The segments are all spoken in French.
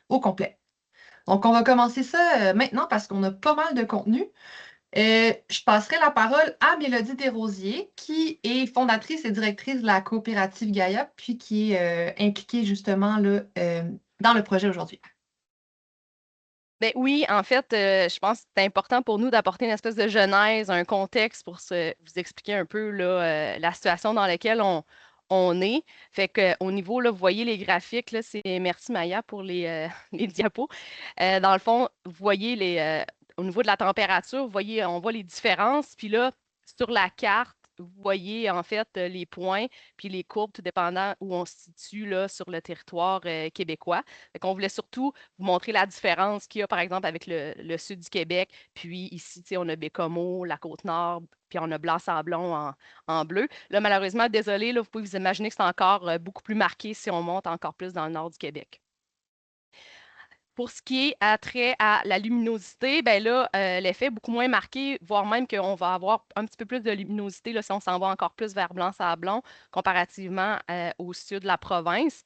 au complet. Donc, on va commencer ça maintenant parce qu'on a pas mal de contenu. Je passerai la parole à Mélodie Desrosiers, qui est fondatrice et directrice de la coopérative Gaïa, puis qui est impliquée justement là, dans le projet aujourd'hui. Ben oui, en fait, je pense que c'est important pour nous d'apporter une espèce de genèse, un contexte pour vous expliquer un peu là, la situation dans laquelle on est. Fait que au niveau, là, vous voyez les graphiques, là, merci Maya pour les diapos. Dans le fond, vous voyez au niveau de la température, vous voyez, on voit les différences. Puis là, sur la carte, vous voyez en fait les points puis les courbes, tout dépendant où on se situe là, sur le territoire québécois. Fait qu'on voulait surtout vous montrer la différence qu'il y a, par exemple, avec le sud du Québec. Puis ici, tu sais, on a Bécomo, la Côte-Nord, puis on a Blanc-Sablon en bleu. Là, malheureusement, désolé, là, vous pouvez vous imaginer que c'est encore beaucoup plus marqué si on monte encore plus dans le nord du Québec. Pour ce qui est trait à la luminosité, ben là, l'effet est beaucoup moins marqué, voire même qu'on va avoir un petit peu plus de luminosité là, si on s'en va encore plus vers Blanc-Sablon comparativement au sud de la province,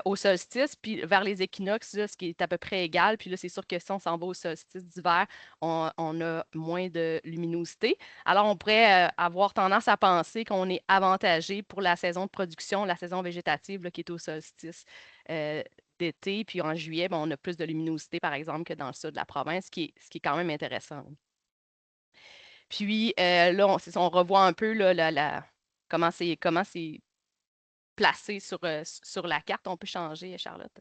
au solstice, puis vers les équinoxes, là, ce qui est à peu près égal. Puis là, c'est sûr que si on s'en va au solstice d'hiver, on a moins de luminosité. Alors, on pourrait avoir tendance à penser qu'on est avantagé pour la saison de production, la saison végétative là, qui est au solstice. euh, d'été, puis en juillet, ben, on a plus de luminosité, par exemple, que dans le sud de la province, ce qui est quand même intéressant. Puis là, c'est ça, on revoit un peu là, comment c'est placé sur la carte. On peut changer, Charlotte.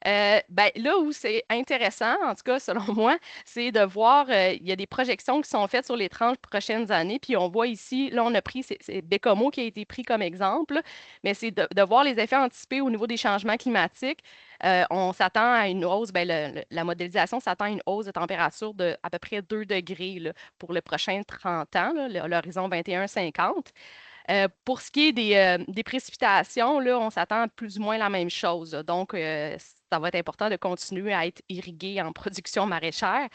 Ben, là où c'est intéressant, en tout cas selon moi, c'est de voir, il y a des projections qui sont faites sur les 30 prochaines années, puis on voit ici, là on a pris, c'est Bécomo qui a été pris comme exemple, mais c'est de voir les effets anticipés au niveau des changements climatiques. On s'attend à une hausse, ben, la modélisation s'attend à une hausse de température de à peu près 2 degrés là, pour le prochain 30 ans, là, l'horizon 21-50. Pour ce qui est des précipitations, là, on s'attend à plus ou moins la même chose. Donc, ça va être important de continuer à être irrigué en production maraîchère.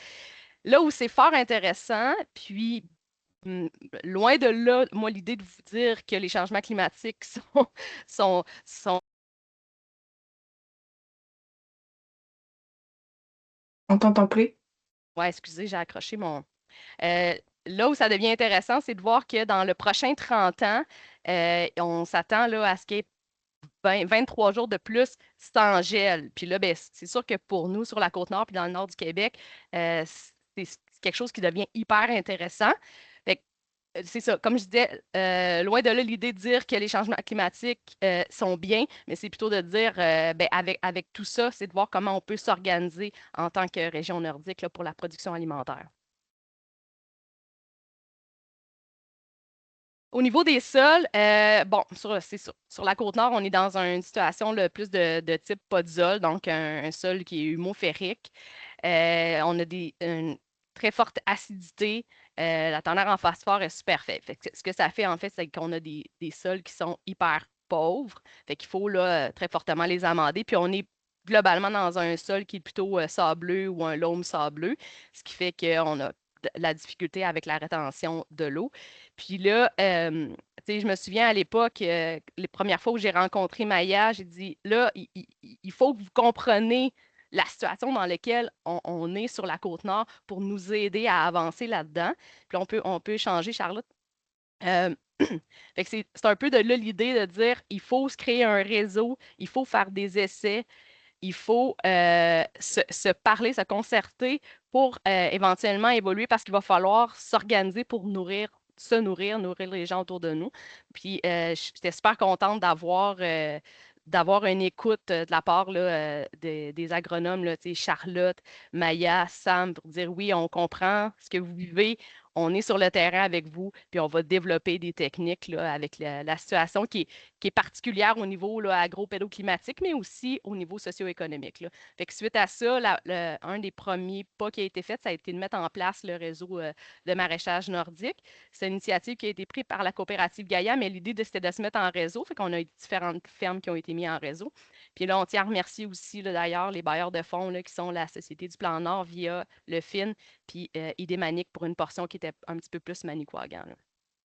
Là où c'est fort intéressant, puis loin de là, moi, l'idée de vous dire que les changements climatiques sont... On t'entend plus? Ouais, excusez, j'ai accroché mon... Euh, Là où ça devient intéressant, c'est de voir que dans le prochain 30 ans, on s'attend là, à ce qu'il y ait 23 jours de plus sans gel. Puis là, ben, c'est sûr que pour nous, sur la Côte-Nord puis dans le nord du Québec, c'est quelque chose qui devient hyper intéressant. Fait que, c'est ça, comme je disais, loin de là l'idée de dire que les changements climatiques sont bien, mais c'est plutôt de dire, ben, avec tout ça, c'est de voir comment on peut s'organiser en tant que région nordique là, pour la production alimentaire. Au niveau des sols, bon, c'est sûr. Sur la Côte-Nord, on est dans une situation le plus de type podzol, donc un sol qui est humoférique. On a une très forte acidité. La teneur en phosphore est super faible. Fait que ce que ça fait, en fait, c'est qu'on a des sols qui sont hyper pauvres. Fait qu'il faut là, très fortement les amender. Puis on est globalement dans un sol qui est plutôt sableux ou un loam sableux, ce qui fait qu'on a de la difficulté avec la rétention de l'eau. Puis là, tu sais, je me souviens à l'époque, les premières fois où j'ai rencontré Maya, j'ai dit, là, il faut que vous compreniez la situation dans laquelle on est sur la Côte-Nord pour nous aider à avancer là-dedans. Puis on peut échanger, Charlotte. Euh, fait que c'est un peu de là l'idée de dire, il faut se créer un réseau, il faut faire des essais, il faut se parler, se concerter pour éventuellement évoluer parce qu'il va falloir s'organiser pour se nourrir les gens autour de nous. Puis j'étais super contente d'avoir une écoute de la part là, des agronomes, là, tu sais, Charlotte, Maya, Sam, pour dire oui, on comprend ce que vous vivez, on est sur le terrain avec vous, puis on va développer des techniques là, avec la situation qui est particulière au niveau là, agro-pédoclimatique, mais aussi au niveau socio-économique, là. Fait que suite à ça, un des premiers pas qui a été fait, ça a été de mettre en place le réseau de maraîchage nordique. C'est une initiative qui a été prise par la coopérative Gaïa, mais l'idée, c'était de se mettre en réseau. Fait qu'on a eu différentes fermes qui ont été mises en réseau. Puis là, on tient à remercier aussi, là, d'ailleurs, les bailleurs de fonds là, qui sont la Société du Plan Nord via le FIN, puis Idémanique pour une portion qui était un petit peu plus Manicouagan, là.